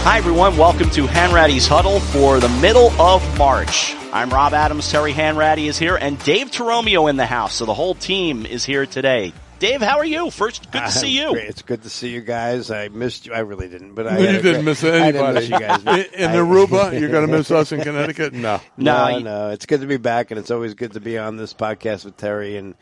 Hi, everyone. Welcome to Hanratty's Huddle for the middle of March. I'm Rob Adams. Terry Hanratty is here, and Dave Toromio in the house. So the whole team is here today. Dave, how are you? First, good to see you. Great. It's good to see you guys. I missed you. I really didn't, but you didn't miss anybody. I didn't miss you guys. In Aruba, you're going to miss us in Connecticut? No. It's good to be back, and it's always good to be on this podcast with Terry. And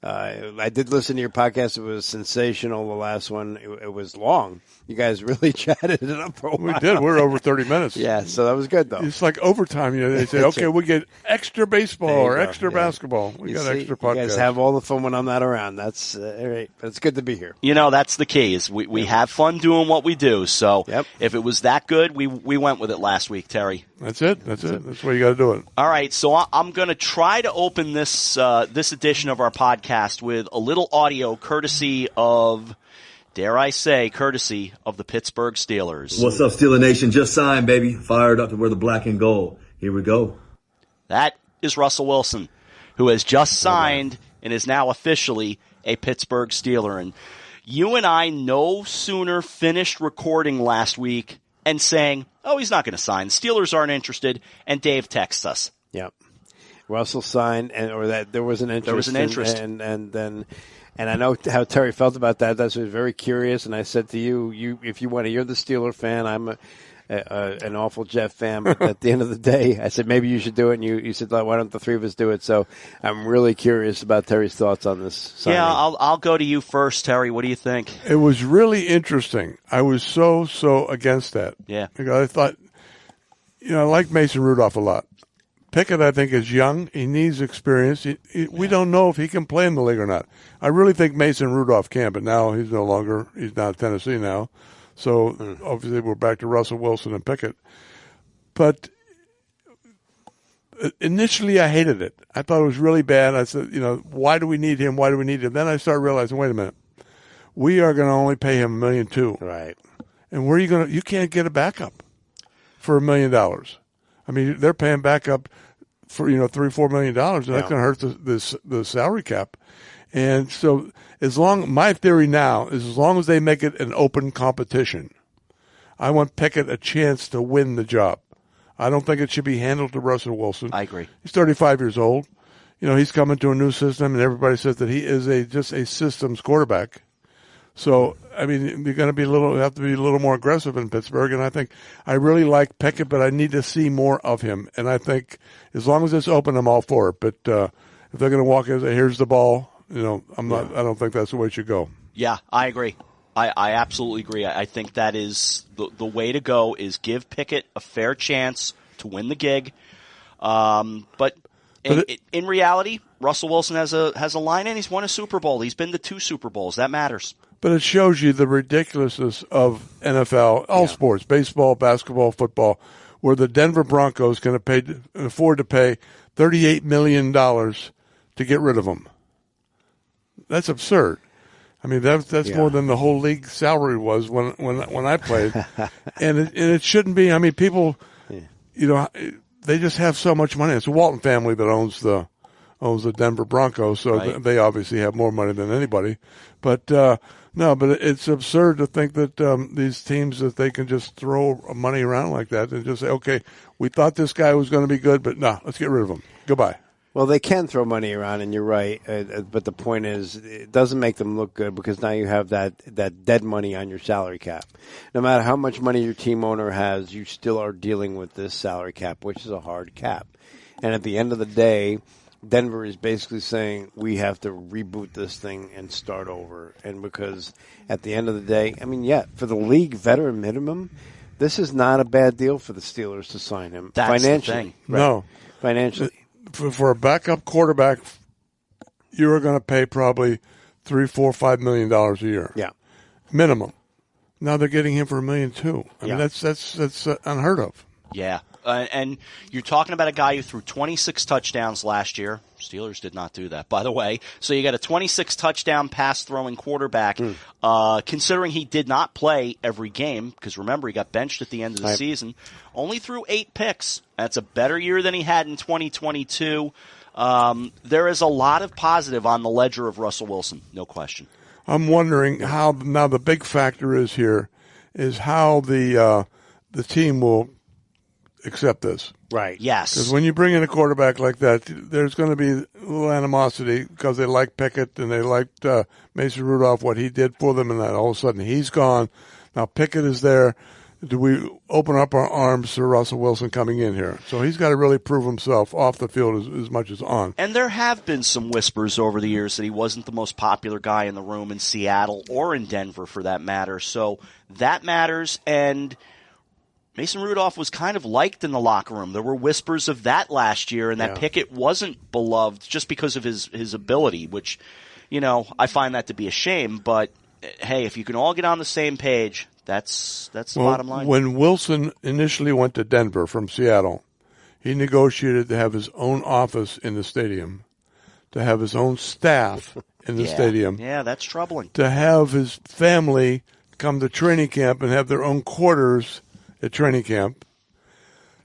I did listen to your podcast. It was sensational. The last one, it was long. You guys really chatted it up for a while. We did. We're over 30 minutes. Yeah, so that was good, though. It's like overtime. They say, okay, we get extra baseball or extra basketball. We got extra podcasts. You guys have all the fun when I'm not around. That's all right. But it's good to be here. You know, that's the key. Is we have fun doing what we do. So if it was that good, we went with it last week, Terry. That's it. That's why you got to do it. All right, so I'm going to try to open this edition of our podcast with a little audio courtesy of, dare I say, courtesy of the Pittsburgh Steelers. What's up, Steeler Nation? Just signed, baby. Fired up to wear the black and gold. Here we go. That is Russell Wilson, who has just signed and is now officially a Pittsburgh Steeler. And you and I no sooner finished recording last week and saying, oh, he's not going to sign. The Steelers aren't interested. And Dave texts us. Yep. Russell signed, or that there was an interest. There was an interest. And I know how Terry felt about that. That's very curious. And I said to you, if you want to, you're the Steeler fan. I'm an awful Jet fan. But at the end of the day, I said, maybe you should do it. And you said, why don't the three of us do it? So I'm really curious about Terry's thoughts on this signing. Yeah, I'll go to you first, Terry. What do you think? It was really interesting. I was so against that. Yeah. Because I thought, I like Mason Rudolph a lot. Pickett, I think, is young. He needs experience. We don't know if he can play in the league or not. I really think Mason Rudolph can, but now he's not at Tennessee now. So, obviously, we're back to Russell Wilson and Pickett. But initially, I hated it. I thought it was really bad. I said, why do we need him? Why do we need him? Then I started realizing, wait a minute. We are going to only pay him $1.2 million. Right. And where are you going to – you can't get a backup for $1 million. I mean, they're paying backup for $3-4 million, and that's going to hurt the salary cap. And so, my theory now is as long as they make it an open competition, I want Pickett a chance to win the job. I don't think it should be handled to Russell Wilson. I agree. He's 35 years old. He's coming to a new system, and everybody says that he is just a systems quarterback. So, I mean, you're going to have to be a little more aggressive in Pittsburgh, and I think I really like Pickett, but I need to see more of him. And I think as long as it's open, I'm all for it. But if they're going to walk in and say, "Here's the ball," I don't think that's the way it should go. Yeah, I agree. I absolutely agree. I think that is the way to go. Is give Pickett a fair chance to win the gig. But in reality, Russell Wilson has a line in. He's won a Super Bowl. He's been to 2 Super Bowls. That matters. But it shows you the ridiculousness of NFL, all sports, baseball, basketball, football, where the Denver Broncos can afford to pay $38 million to get rid of him. That's absurd. I mean, that's more than the whole league salary was when I played. and it shouldn't be. I mean, people, they just have so much money. It's the Walton family that owns the Denver Broncos, so they obviously have more money than anybody. But no, but it's absurd to think that these teams, that they can just throw money around like that and just say, okay, we thought this guy was going to be good, but no, let's get rid of him. Goodbye. Well, they can throw money around, and you're right. But the point is, it doesn't make them look good because now you have that dead money on your salary cap. No matter how much money your team owner has, you still are dealing with this salary cap, which is a hard cap. And at the end of the day, Denver is basically saying we have to reboot this thing and start over. And because at the end of the day, I mean, for the league veteran minimum, this is not a bad deal for the Steelers to sign him. That's financially. The thing. Right? No. Financially. For a backup quarterback, you are going to pay probably $3, $4, $5 million a year. Yeah. Minimum. Now they're getting him for $1 million too. I mean, that's unheard of. Yeah. And you're talking about a guy who threw 26 touchdowns last year. Steelers did not do that, by the way. So you got a 26 touchdown pass throwing quarterback, considering he did not play every game, because remember, he got benched at the end of the season. Only threw 8 picks. That's a better year than he had in 2022. There is a lot of positive on the ledger of Russell Wilson, no question. I'm wondering how, now the big factor is here, is how the the team will accept this. Right. Yes. Because when you bring in a quarterback like that, there's going to be a little animosity because they like Pickett and they liked Mason Rudolph, what he did for them, and then all of a sudden he's gone. Now Pickett is there. Do we open up our arms to Russell Wilson coming in here? So he's got to really prove himself off the field as much as on. And there have been some whispers over the years that he wasn't the most popular guy in the room in Seattle or in Denver for that matter. So that matters. And Mason Rudolph was kind of liked in the locker room. There were whispers of that last year, and that Pickett wasn't beloved just because of his ability, which, I find that to be a shame. But, hey, if you can all get on the same page, that's the bottom line. When Wilson initially went to Denver from Seattle, he negotiated to have his own office in the stadium, to have his own staff in the stadium. Yeah, that's troubling. To have his family come to training camp and have their own quarters at training camp.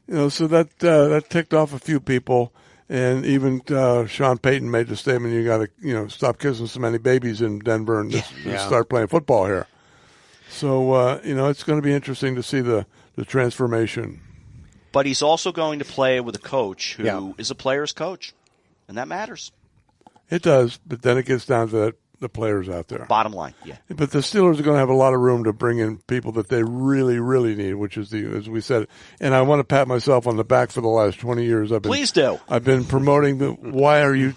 So that ticked off a few people. And even Sean Payton made the statement, you got to stop kissing so many babies in Denver and just start playing football here. So, it's going to be interesting to see the transformation. But he's also going to play with a coach who is a player's coach, and that matters. It does, but then it gets down to the players out there. Bottom line, yeah. But the Steelers are going to have a lot of room to bring in people that they really, really need, which is as we said. And I want to pat myself on the back for the last 20 years. Please do. I've been promoting why are you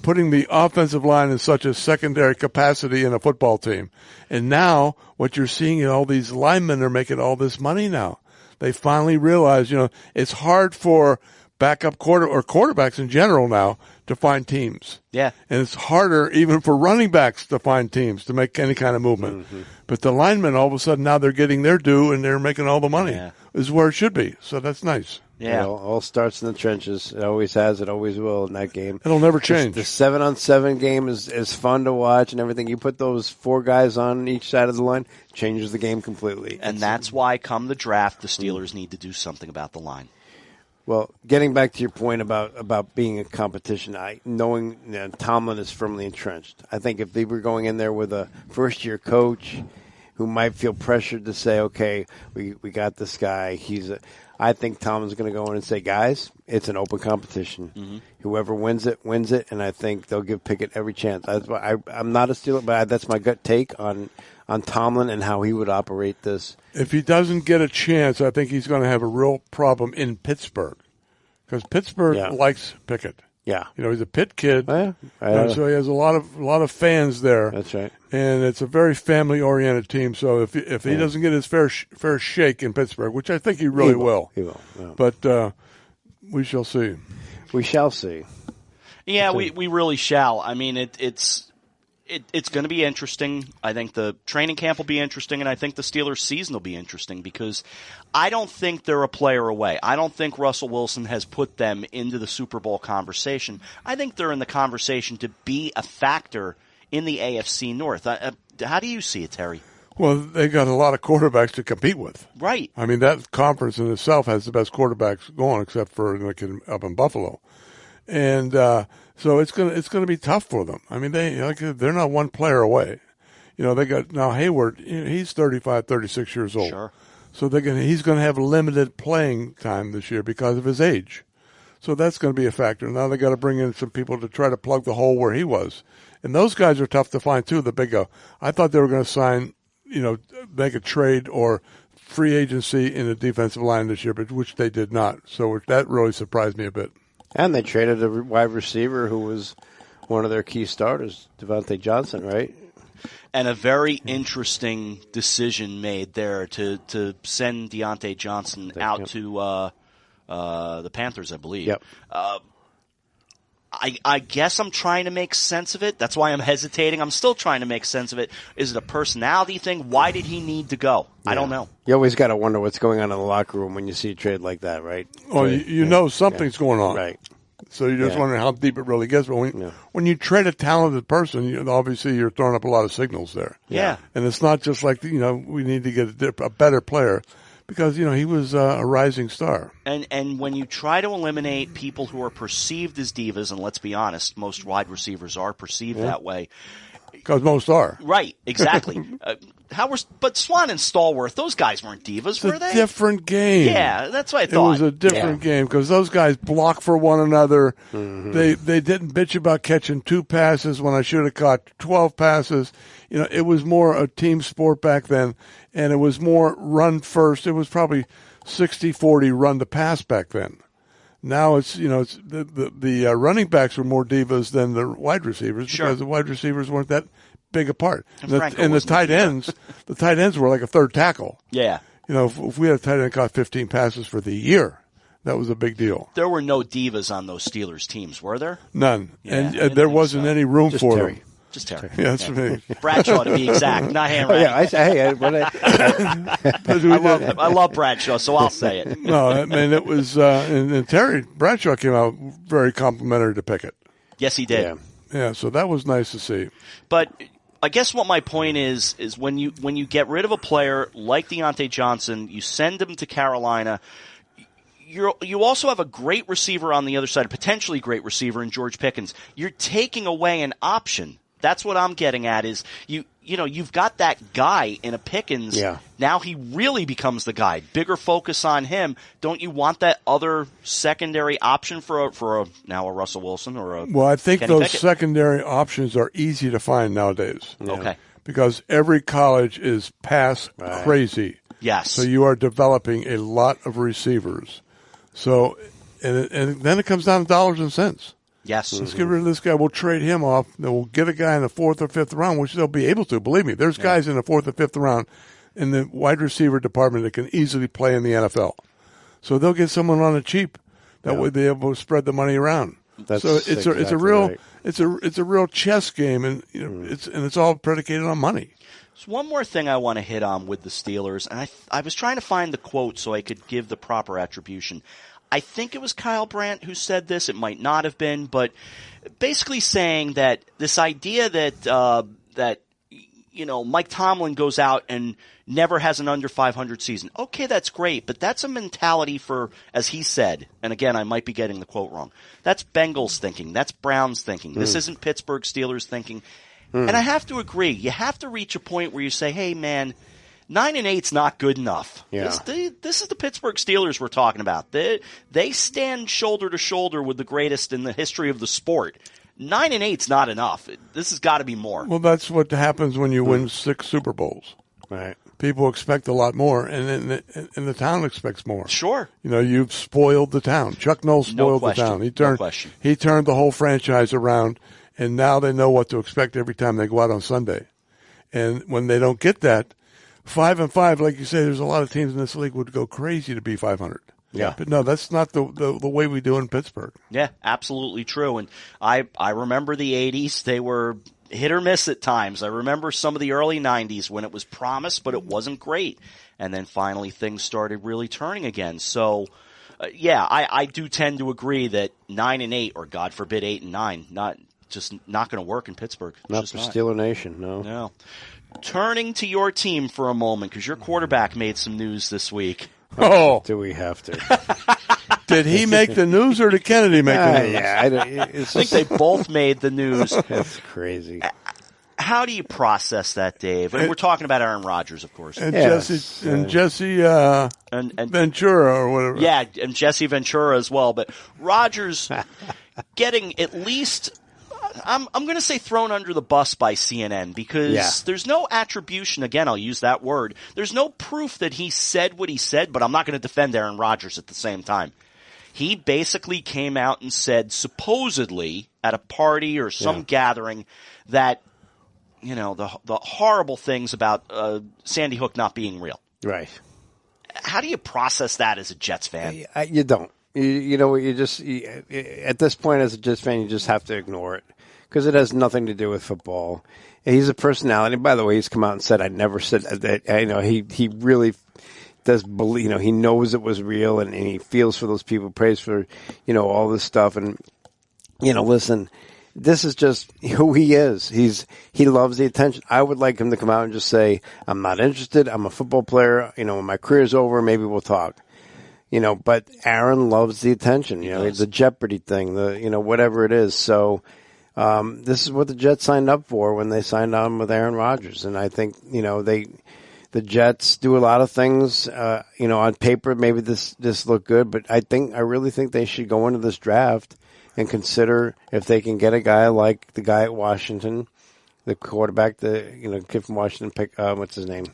putting the offensive line in such a secondary capacity in a football team? And now what you're seeing is all these linemen are making all this money now. They finally realize, it's hard for backup quarterbacks in general now to find teams. Yeah. And it's harder even for running backs to find teams to make any kind of movement. Mm-hmm. But the linemen, all of a sudden, now they're getting their due and they're making all the money. Yeah. This is where it should be. So that's nice. Yeah. It all starts in the trenches. It always has. It always will in that game. It'll never change. The 7-on-7 game is fun to watch and everything. You put those 4 guys on each side of the line, changes the game completely. And that's why come the draft, the Steelers need to do something about the line. Well, getting back to your point about being a competition, knowing Tomlin is firmly entrenched. I think if they were going in there with a first-year coach who might feel pressured to say, okay, we got this guy. I think Tomlin's going to go in and say, guys, it's an open competition. Mm-hmm. Whoever wins it, and I think they'll give Pickett every chance. I'm not a Steeler, but that's my gut take on Tomlin and how he would operate this. If he doesn't get a chance, I think he's going to have a real problem in Pittsburgh because Pittsburgh likes Pickett. Yeah, he's a Pitt kid, so he has a lot of fans there. That's right, and it's a very family-oriented team. So if he doesn't get his fair shake in Pittsburgh, which I think he really will, he will. Yeah. But we shall see. We shall see. Yeah, we really shall. I mean, it's going to be interesting. I think the training camp will be interesting, and I think the Steelers' season will be interesting because I don't think they're a player away. I don't think Russell Wilson has put them into the Super Bowl conversation. I think they're in the conversation to be a factor in the AFC North. How do you see it, Terry? Well, they got a lot of quarterbacks to compete with. Right. I mean, that conference in itself has the best quarterbacks going, except for up in Buffalo. And so it's gonna be tough for them. I mean, they're not one player away. They got now Hayward. He's 35, 36 years old. Sure. So he's gonna have limited playing time this year because of his age. So that's going to be a factor. Now they got to bring in some people to try to plug the hole where he was. And those guys are tough to find too. The big I thought they were going to sign, make a trade or free agency in the defensive line this year, but which they did not. So that really surprised me a bit. And they traded a wide receiver who was one of their key starters, Devontae Johnson, right? And a very interesting decision made there to send Deontay Johnson out to the Panthers, I believe. Yep. I guess I'm trying to make sense of it. That's why I'm hesitating. I'm still trying to make sense of it. Is it a personality thing? Why did he need to go? Yeah. I don't know. You always got to wonder what's going on in the locker room when you see a trade like that, right? Well, you know something's going on. Right. So you're just wondering how deep it really gets. But when you trade a talented person, obviously you're throwing up a lot of signals there. Yeah. And it's not just like, we need to get a better player. Because, he was a rising star. And when you try to eliminate people who are perceived as divas, and let's be honest, most wide receivers are perceived that way, Because most are. Right, exactly. But Swan and Stallworth, those guys weren't divas, were they? Different game. Yeah, that's what I thought. It was a different game because those guys block for one another. Mm-hmm. They didn't bitch about catching 2 passes when I should have caught 12 passes. It was more a team sport back then, and it was more run first. It was probably 60-40 run to pass back then. Now it's the running backs were more divas than the wide receivers because the wide receivers weren't that big a part. And the tight ends were like a third tackle. Yeah. If we had a tight end that caught 15 passes for the year, that was a big deal. There were no divas on those Steelers teams, were there? None. Yeah, and there wasn't any room for Terry. them. Just Terry. Yeah, that's me. Bradshaw, to be exact, not handwriting. I love Bradshaw, so I'll say it. No, I mean, it was, and Terry Bradshaw came out very complimentary to Pickett. Yes, he did. Yeah, so that was nice to see. But I guess what my point is when you get rid of a player like Deontay Johnson, you send him to Carolina. You also have a great receiver on the other side, a potentially great receiver in George Pickens. You're taking away an option. That's what I'm getting at is you've got that guy in a Pickens. Yeah. Now he really becomes the guy. Bigger focus on him. Don't you want that other secondary option for a Russell Wilson or a Well, I think Kenny those Pickett? Secondary options are easy to find nowadays. Yeah. Okay. Because every college is pass crazy. Yes. So you are developing a lot of receivers. So, and then it comes down to dollars and cents. Yes. Let's get rid of this guy. We'll trade him off. Then we'll get a guy in the 4th or 5th round, which they'll be able to. Believe me, there's guys in the 4th or 5th round in the wide receiver department that can easily play in the NFL. So they'll get someone on the cheap. That way they're able to spread the money around. So it's a real chess game, and it's all predicated on money. So one more thing I want to hit on with the Steelers, and I was trying to find the quote so I could give the proper attribution. I think it was Kyle Brandt who said this. It might not have been, but basically saying that this idea that Mike Tomlin goes out and never has an under 500 season. Okay, that's great, but that's a mentality for, as he said, and again, I might be getting the quote wrong. That's Bengals thinking. That's Browns thinking. This isn't Pittsburgh Steelers thinking. And I have to agree. You have to reach a point where you say, hey, man, 9-8's not good enough. Yeah. This is the Pittsburgh Steelers we're talking about. They stand shoulder to shoulder with the greatest in the history of the sport. 9-8's not enough. This has got to be more. Well, that's what happens when you win 6 Super Bowls. Right. People expect a lot more, and the town expects more. Sure. You've spoiled the town. Chuck Noll spoiled the town. He turned the whole franchise around, and now they know what to expect every time they go out on Sunday. And when they don't get that, 5-5, like you say, there's a lot of teams in this league would go crazy to be 500. Yeah. But no, that's not the way we do in Pittsburgh. Yeah, absolutely true. And I remember the 80s. They were hit or miss at times. I remember some of the early 90s when it was promised, but it wasn't great. And then finally things started really turning again. So, I do tend to agree that 9-8, or God forbid 8-9, not going to work in Pittsburgh. Not for Steeler Nation, no. No. Turning to your team for a moment, because your quarterback made some news this week. Oh, Do we have to? did he make the news or did Kennedy make the news? I think they both made the news. That's crazy. How do you process that, Dave? And we're talking about Aaron Rodgers, of course. And Yes. Jesse And Ventura or whatever. yeah, and Jesse Ventura as well. But Rodgers getting at least, I'm going to say, thrown under the bus by CNN because there's no attribution. Again, I'll use that word. There's no proof that he said what he said, but I'm not going to defend Aaron Rodgers at the same time. He basically came out and said, supposedly at a party or some gathering, that the horrible things about Sandy Hook not being real. Right. How do you process that as a Jets fan? You don't. At this point as a Jets fan, you just have to ignore it because it has nothing to do with football. He's a personality. By the way, he's come out and said, I never said that. He really does believe, he knows it was real and he feels for those people, prays for, all this stuff. And, listen, this is just who he is. He loves the attention. I would like him to come out and just say, I'm not interested. I'm a football player. When my career's over, maybe we'll talk. But Aaron loves the attention. The Jeopardy thing, whatever it is. So This is what the Jets signed up for when they signed on with Aaron Rodgers, and I think the Jets do a lot of things. On paper, maybe this look good, but I really think they should go into this draft and consider if they can get a guy like the guy at Washington, the quarterback, the kid from Washington. What's his name?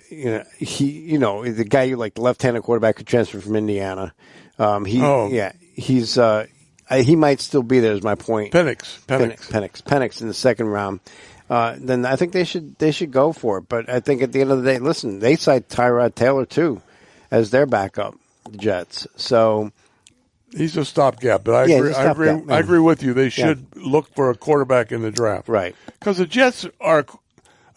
The guy you like, the left-handed quarterback who transferred from Indiana. He might still be there. Is my point. Penix in the second round. Then I think they should go for it. But I think at the end of the day, listen, they cite Tyrod Taylor too as their backup, the Jets. So he's a stopgap. But I agree with you. They should look for a quarterback in the draft, right? Because the Jets are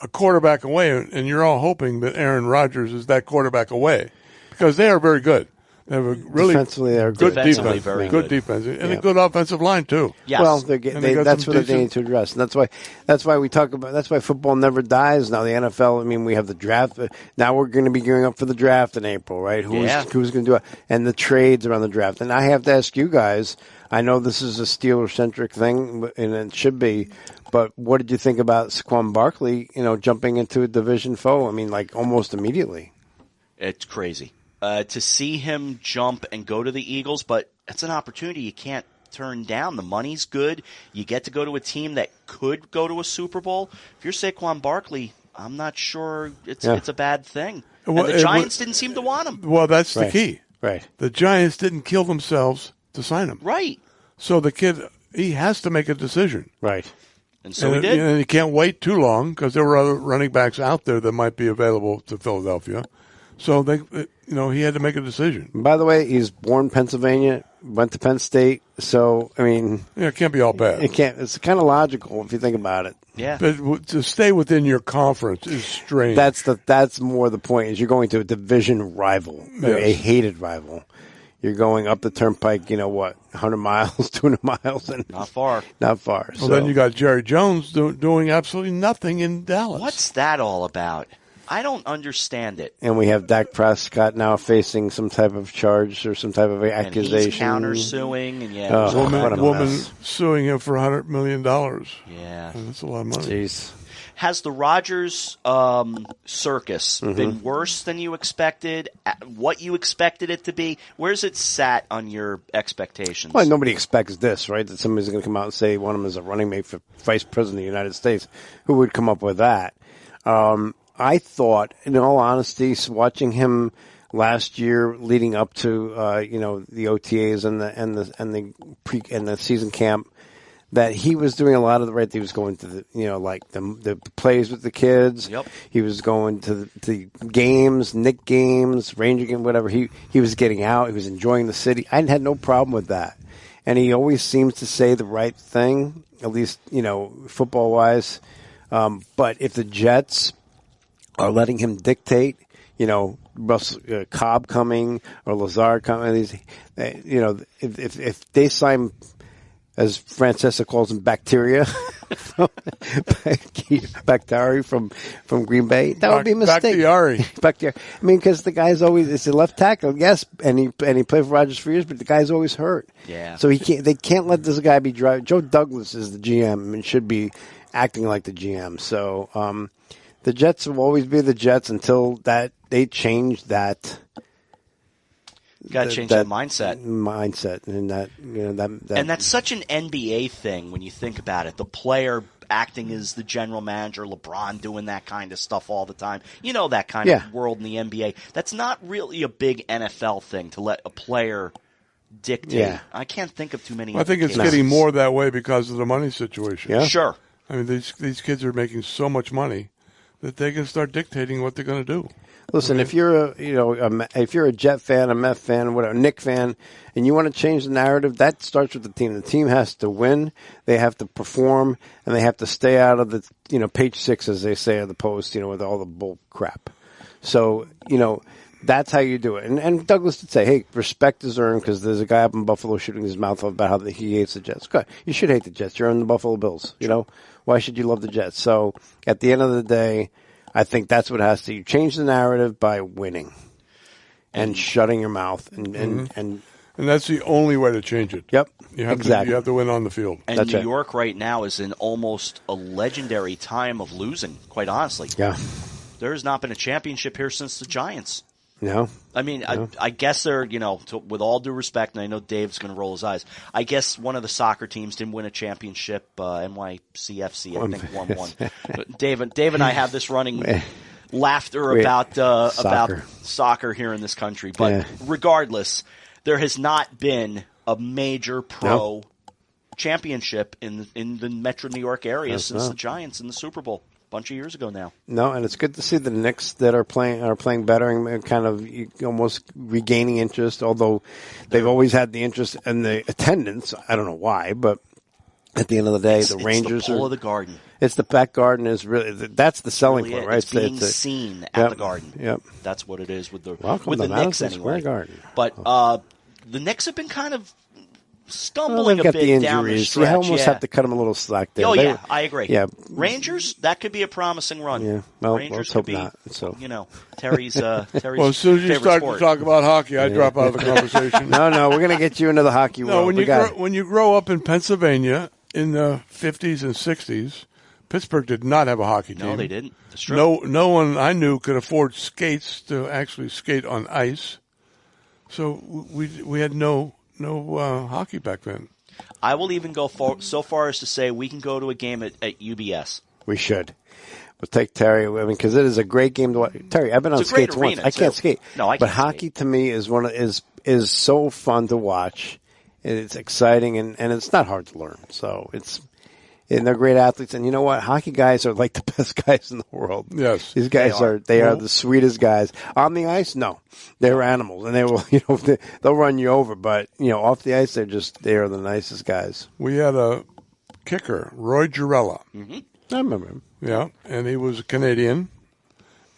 a quarterback away, and you're all hoping that Aaron Rodgers is that quarterback away because they are very good. They have a really defensively, they're good defensively, defense, very good defense, and a good offensive line too. Yes. Well, that's what they need to address, and that's why we talk about. That's why football never dies. Now the NFL. I mean, we have the draft. Now we're going to be gearing up for the draft in April, right? Who's going to do it? And the trades around the draft. And I have to ask you guys. I know this is a Steeler-centric thing, and it should be. But what did you think about Saquon Barkley? Jumping into a division foe. I mean, like almost immediately. It's crazy. To see him jump and go to the Eagles, but it's an opportunity you can't turn down. The money's good. You get to go to a team that could go to a Super Bowl. If you're Saquon Barkley, I'm not sure it's a bad thing. And the Giants didn't seem to want him. Well, that's the key. Right. The Giants didn't kill themselves to sign him. Right. So the kid, he has to make a decision. Right. And so he did. And he can't wait too long because there were other running backs out there that might be available to Philadelphia. So he had to make a decision. By the way, he's born in Pennsylvania, went to Penn State. So I mean, it can't be all bad. It can't. It's kind of logical if you think about it. Yeah. But to stay within your conference is strange. That's more the point. Is you're going to a division rival, a hated rival. You're going up the turnpike. 100 miles, 200 miles, and not far. Not far. Well, then you got Jerry Jones doing absolutely nothing in Dallas. What's that all about? I don't understand it. And we have Dak Prescott now facing some type of charge or some type of accusation. And he's countersuing, and woman suing him for $100 million. Yeah, that's a lot of money. Jeez. Has the Rodgers circus been worse than you expected? What you expected it to be? Where's it sat on your expectations? Well, nobody expects this, right? That somebody's going to come out and say one of them is a running mate for vice president of the United States. Who would come up with that? I thought, in all honesty, watching him last year, leading up to the OTAs and the season camp, that he was doing a lot of the right thing. He was going to the plays with the kids. Yep. He was going to the games, Knick games, Ranger game, whatever. He was getting out. He was enjoying the city. I had no problem with that. And he always seems to say the right thing, at least football wise. But if the Jets are letting him dictate, Russell Cobb coming or Lazard coming, if they sign, as Francesca calls him, bacteria, Bakhtiari from Green Bay, that would be a mistake. Bakhtiari. I mean, because the guy's it's a left tackle, yes, and he played for Rodgers for years, but the guy's always hurt. Yeah. So they can't let this guy be driving. Joe Douglas is the GM and should be acting like the GM. So, the Jets will always be the Jets until they change that. Got to change that mindset. And that's such an NBA thing when you think about it. The player acting as the general manager, LeBron doing that kind of stuff all the time. That kind of world in the NBA. That's not really a big NFL thing to let a player dictate. Yeah. I can't think of too many. I think it's getting more that way because of the money situation. Yeah. Sure. I mean, these kids are making so much money that they can start dictating what they're going to do. Listen, if you're if you're a Jet fan, a Met fan, whatever, Knick fan, and you want to change the narrative, that starts with the team. The team has to win, they have to perform, and they have to stay out of the page 6, as they say, of the Post, with all the bull crap. So that's how you do it. And Douglas did say, hey, respect is earned because there's a guy up in Buffalo shooting his mouth off about how he hates the Jets. Good, you should hate the Jets. You're on the Buffalo Bills. Why should you love the Jets? So at the end of the day, I think that's what has to. You change the narrative by winning and shutting your mouth and And that's the only way to change it. Yep. You have exactly. You have to win on the field. And That's New right. York right now is in almost a legendary time of losing, quite honestly. Yeah. There has not been a championship here since the Giants. No. I mean, I guess they're, with all due respect, and I know Dave's going to roll his eyes, I guess one of the soccer teams didn't win a championship. NYCFC, I think, won one. But Dave and I have this running laughter about soccer here in this country. But regardless, there has not been a major pro championship in the Metro New York area since the Giants in the Super Bowl. Bunch of years ago now. No, and it's good to see the Knicks that are playing better and kind of almost regaining interest, although they've always had the interest and the attendance. I don't know why, but at the end of the day, the Rangers it's the pull of the Garden. It's the back garden is really that's the selling really point, right? It's being seen at the Garden. Yep. That's what it is with the Welcome to Knicks Madison anyway. Square Garden. But the Knicks have been kind of stumbling they've a got bit the down the injuries. stretch. You almost have to cut them a little slack there. Oh, yeah, I agree. Yeah. Rangers, that could be a promising run. Yeah, well, Rangers let's hope could be, not. So. Terry's Well, as soon as you favorite start sport. to talk about hockey, I drop out of the conversation. No, we're going to get you into the hockey world. When you grow up in Pennsylvania in the 50s and 60s, Pittsburgh did not have a hockey team. No, they didn't. That's true. No one I knew could afford skates to actually skate on ice. So we had no hockey back then. I will even go so far as to say we can go to a game at UBS. We should. We'll take Terry. I mean, because it is a great game to watch. Terry, I've been on skates once. I can't skate. No, I can't. But hockey to me is so fun to watch. It's exciting and it's not hard to learn. So and they're great athletes. And you know what? Hockey guys are like the best guys in the world. Yes. These guys are the sweetest guys. On the ice, no. They're animals and they will, they'll run you over, but off the ice they are the nicest guys. We had a kicker, Roy Girella. Mm-hmm. I remember him. Yeah, and he was a Canadian.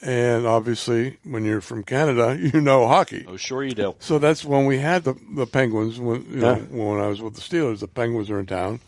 And obviously, when you're from Canada, you know hockey. Oh, sure you do. So that's when we had the Penguins. When I was with the Steelers, the Penguins were in town.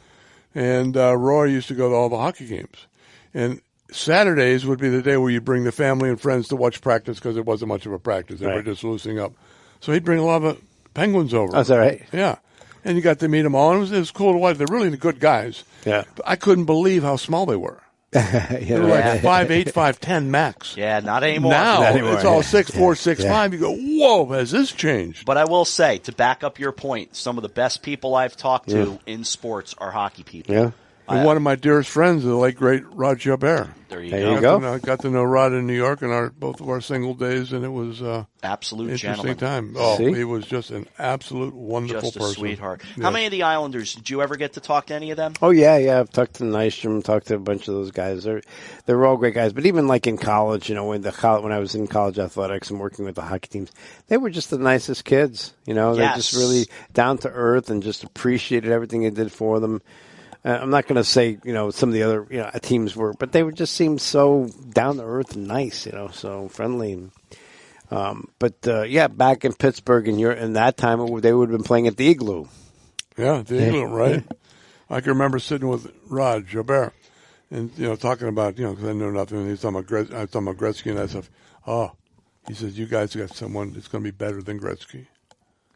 And Roy used to go to all the hockey games. And Saturdays would be the day where you bring the family and friends to watch practice because it wasn't much of a practice. They were just loosening up. So he'd bring a lot of Penguins over. That's all right. Yeah. And you got to meet them all. And it was cool to watch. They're really good guys. Yeah. But I couldn't believe how small they were. They were like 5'8", 5'10" max. Yeah, not anymore. Now Not anymore. it's all 6'4", 6'5". You go, whoa, has this changed? But I will say, to back up your point, some of the best people I've talked to in sports are hockey people. Yeah. And one of my dearest friends, the late great Rod Jobert. There you There go. you go. I got to know Rod in New York in both of our single days, and it was Absolute interesting gentleman. time. Oh, See? he was just an absolute wonderful Just a person. sweetheart. Yeah. How many of the Islanders, did you ever get to talk to any of them? Oh yeah. I've talked to Nystrom, talked to a bunch of those guys. They're all great guys. But even like in college, when I was in college athletics and working with the hockey teams, they were just the nicest kids. They just really down to earth and just appreciated everything they did for them. I'm not going to say some of the other teams were, but they would just seem so down to earth and nice, so friendly. But back in Pittsburgh in that time, they would have been playing at the Igloo. Yeah, the England, right? I can remember sitting with Rod Jobert and, talking about, because I know nothing. He's talking about Gretzky and that stuff. Oh, he says, you guys got someone that's going to be better than Gretzky.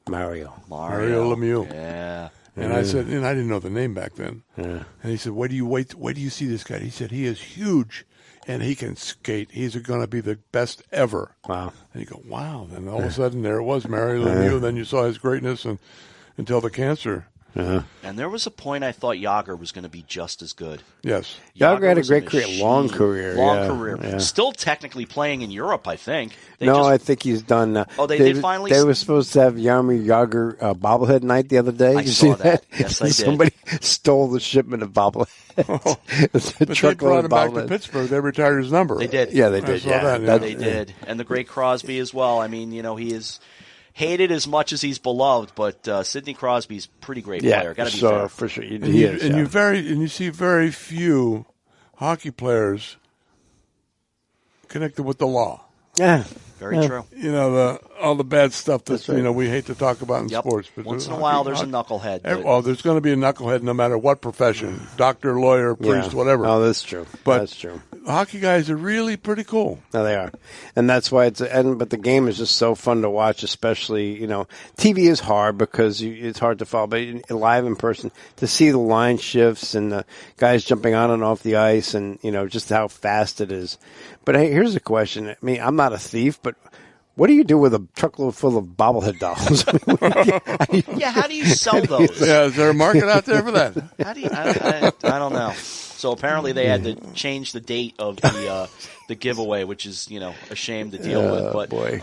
Mario Lemieux. Yeah. And I said, and I didn't know the name back then. Yeah. And he said, wait do you see this guy? He said, he is huge and he can skate. He's going to be the best ever. Wow. And you go, wow. Then all of a sudden there it was, Mario Lemieux. Then you saw his greatness until the cancer. Uh-huh. And there was a point I thought Yager was going to be just as good. Yes. Yager had a was great career, machine. long career. Yeah. Still technically playing in Europe, I think. I think he's done. They did finally. They were supposed to have Jaromir Yager bobblehead night the other day. I Did you saw see that. Yes, I did. Somebody stole the shipment of bobbleheads. It's a But they truckload brought of him back to bobbleheads. Pittsburgh. They retired his number. They did. Yeah, they did. saw Yeah, that, yeah. They did. And the great Crosby as well. I mean, he is hated as much as he's beloved, but Sidney Crosby's a pretty great player. Got to be fair. for sure. And you see very few hockey players connected with the law. Yeah. Very true. You know, all the bad stuff that That's right. we hate to talk about in sports. But Once in a while, there's a knucklehead. Well, there's going to be a knucklehead no matter what profession, doctor, lawyer, priest, whatever. Oh, that's true. But that's true. Hockey guys are really pretty cool. No, they are, and that's why but the game is just so fun to watch. Especially, TV is hard because it's hard to follow, but live in person to see the line shifts and the guys jumping on and off the ice, and just how fast it is. But hey, here's a question. I mean, I'm not a thief, but what do you do with a truckload full of bobblehead dolls? Yeah, how do you sell those? Yeah, is there a market out there for that? How do you? I don't know. So apparently they had to change the date of the giveaway, which is a shame to deal with. But boy.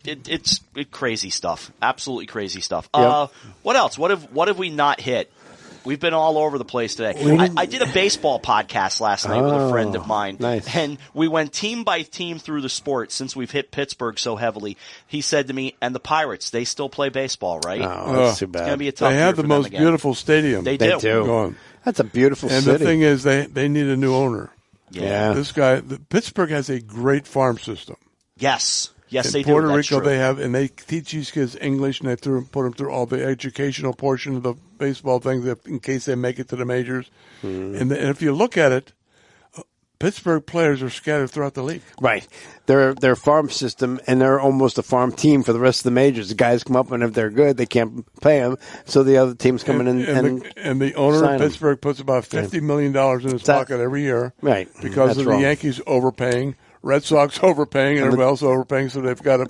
It's crazy stuff. Absolutely crazy stuff. Yep. What else? What have we not hit? We've been all over the place today. I did a baseball podcast last night with a friend of mine. Nice. And we went team by team through the sport since we've hit Pittsburgh so heavily. He said to me, and the Pirates, they still play baseball, right? Oh, that's too bad. It's going to be a tough They year have the for most them again. beautiful stadium. They do. Going. That's a beautiful And city. the thing is, they need a new owner. Yeah. This guy, Pittsburgh has a great farm system. Yes, In they Puerto do. That's Rico, true. they have, and they teach these kids English, and they put them through all the educational portion of the baseball things in case they make it to the majors. And if you look at it, Pittsburgh players are scattered throughout the league. Right. They're farm system, and they're almost a farm team for the rest of the majors. The guys come up, and if they're good, they can't pay them, so the other teams come in And the owner sign of 'em. Pittsburgh puts about $50 million in his pocket every year. Right. Because That's of the wrong. Yankees overpaying, Red Sox overpaying, and everybody else overpaying, so they've got to.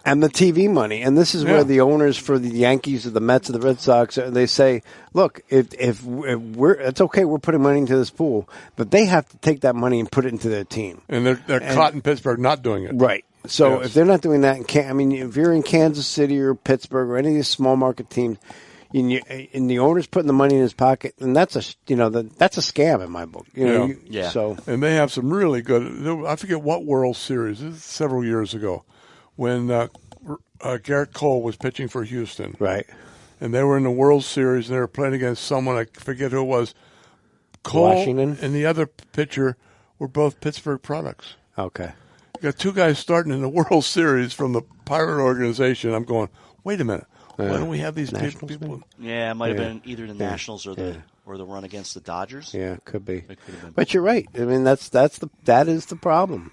And the TV money, and this is where the owners for the Yankees or the Mets or the Red Sox, they say, look, if we're, it's okay, we're putting money into this pool, but they have to take that money and put it into their team. And they're caught in Pittsburgh not doing it. Right. So Yes. if they're not doing that, if you're in Kansas City or Pittsburgh or any of these small market teams, and the owner's putting the money in his pocket, and that's a scam in my book. So And they have some really good. I forget what World Series. This is several years ago, when Garrett Cole was pitching for Houston. right. And they were in the World Series, and they were playing against someone, I forget who it was. Cole Washington? and the other pitcher were both Pittsburgh products. Okay. You got two guys starting in the World Series from the Pirate organization. I'm going, wait a minute. Why don't we have these Nationals, people? Yeah, it might have been either the Nationals or the run against the Dodgers. Yeah, could be. It could have been. But you're right. I mean, that is the problem.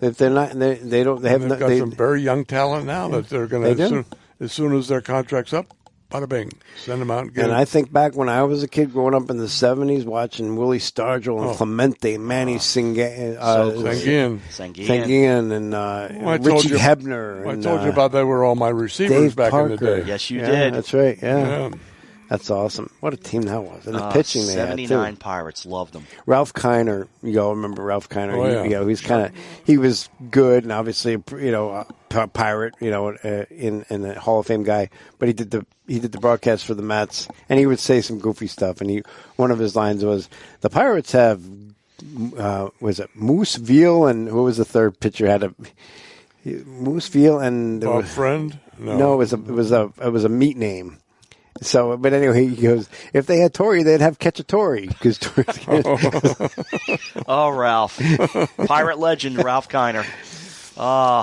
If they're not, they don't. They have They've no, got they, some very young talent now that they're going They to, do. as soon as their contract's up, bada bing, send them out and get And them. I think back when I was a kid growing up in the 70s, watching Willie Stargell and Clemente, Manny Sanguin, Sanguin. and I told Richie you- Hebner. I and, told you about they were all my receivers Dave back in the Parker. day. Yes, you Yeah, did. that's right. Yeah. Yeah. That's awesome. What a team that was. And the pitching they had, 79 too. Pirates loved them. Ralph Kiner, you all remember Ralph Kiner? Oh, yeah. He was good and obviously a pirate, in the Hall of Fame guy. But he did the broadcast for the Mets, and he would say some goofy stuff. And one of his lines was, "The Pirates have was it Moose Veal and who was the third pitcher had a Moose Veal and Bob Friend? no, it was a meat name." So, but anyway, he goes, if they had Torrey, they'd have Cacciatore. Because Oh, Ralph. Pirate legend, Ralph Kiner.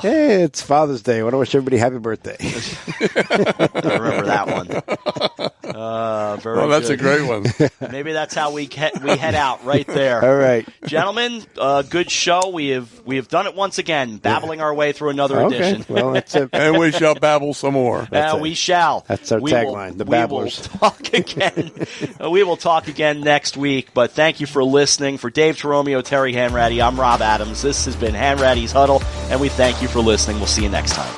hey, it's Father's Day. I want to wish everybody happy birthday. I remember that one. Very Oh, that's good. a great one. Maybe that's how we head out right there. All right. Gentlemen, good show. We have done it once again, babbling our way through another Okay. edition. Well, that's it. And we shall babble some more. That's it. We shall. That's our We tagline, the Babblers. We will talk again. We will talk again next week. But thank you for listening. For Dave Toromio, Terry Hanratty, I'm Rob Adams. This has been Hanratty's Huddle, and we thank you for listening. We'll see you next time.